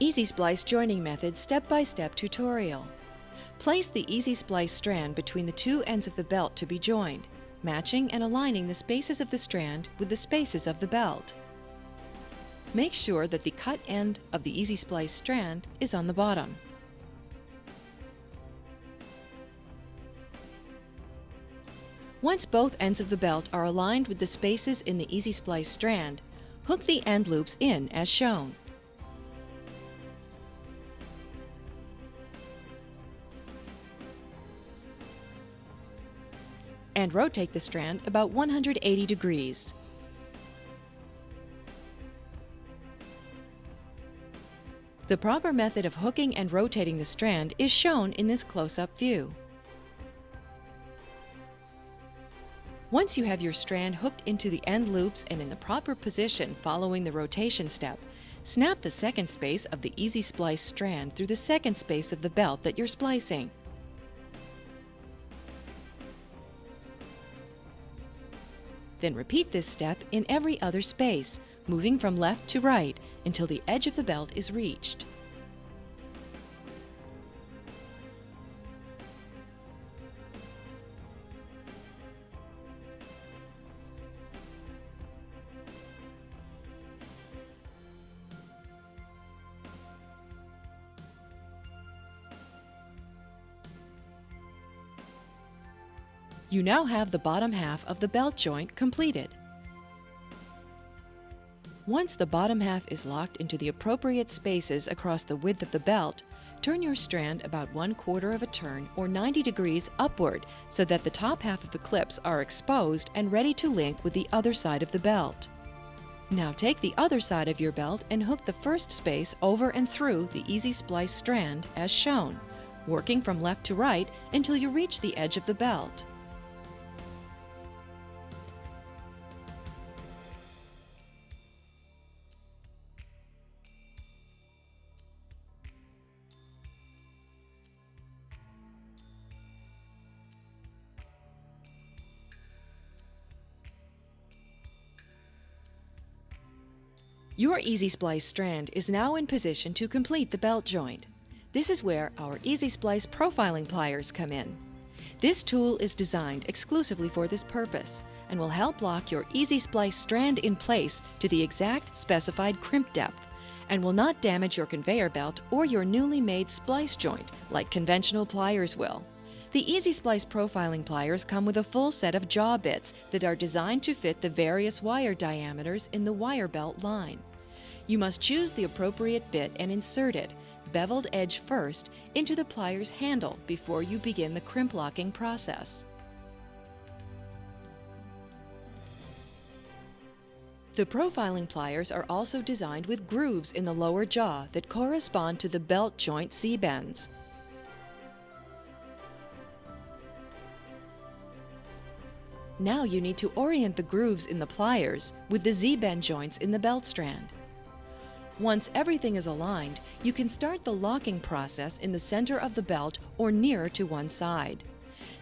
EZSplice joining method step-by-step tutorial. Place the EZSplice strand between the two ends of the belt to be joined, matching and aligning the spaces of the strand with the spaces of the belt. Make sure that the cut end of the EZSplice strand is on the bottom. Once both ends of the belt are aligned with the spaces in the EZSplice strand, hook the end loops in as shown. And rotate the strand about 180 degrees. The proper method of hooking and rotating the strand is shown in this close-up view. Once you have your strand hooked into the end loops and in the proper position following the rotation step, snap the second space of the EZSplice strand through the second space of the belt that you're splicing. Then repeat this step in every other space, moving from left to right until the edge of the belt is reached. You now have the bottom half of the belt joint completed. Once the bottom half is locked into the appropriate spaces across the width of the belt, turn your strand about 1/4 of a turn or 90 degrees upward so that the top half of the clips are exposed and ready to link with the other side of the belt. Now take the other side of your belt and hook the first space over and through the EZSplice strand as shown, working from left to right until you reach the edge of the belt. Your EZSplice strand is now in position to complete the belt joint. This is where our EZSplice profiling pliers come in. This tool is designed exclusively for this purpose and will help lock your EZSplice strand in place to the exact specified crimp depth and will not damage your conveyor belt or your newly made splice joint like conventional pliers will. The EZSplice profiling pliers come with a full set of jaw bits that are designed to fit the various wire diameters in the wire belt line. You must choose the appropriate bit and insert it, beveled edge first, into the pliers handle before you begin the crimp locking process. The profiling pliers are also designed with grooves in the lower jaw that correspond to the belt joint Z-bends. Now you need to orient the grooves in the pliers with the Z-bend joints in the belt strand. Once everything is aligned, you can start the locking process in the center of the belt or nearer to one side.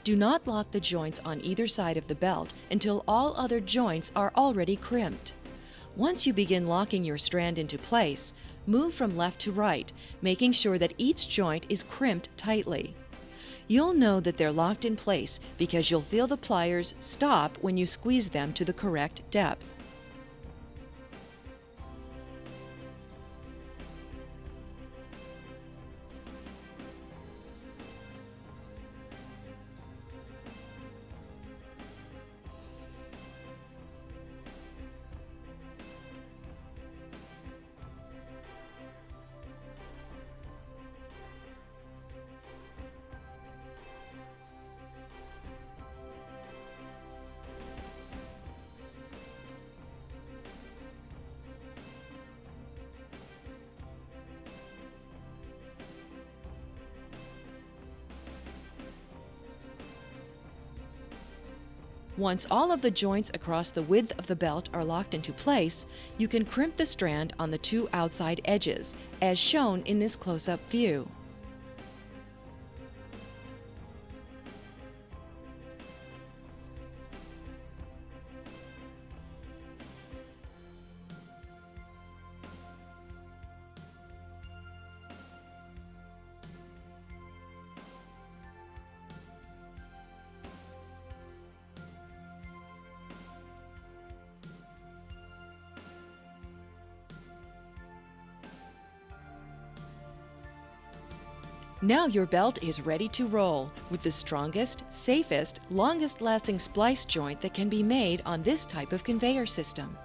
Do not lock the joints on either side of the belt until all other joints are already crimped. Once you begin locking your strand into place, move from left to right, making sure that each joint is crimped tightly. You'll know that they're locked in place because you'll feel the pliers stop when you squeeze them to the correct depth. Once all of the joints across the width of the belt are locked into place, you can crimp the strand on the two outside edges, as shown in this close-up view. Now your belt is ready to roll with the strongest, safest, longest-lasting splice joint that can be made on this type of conveyor system.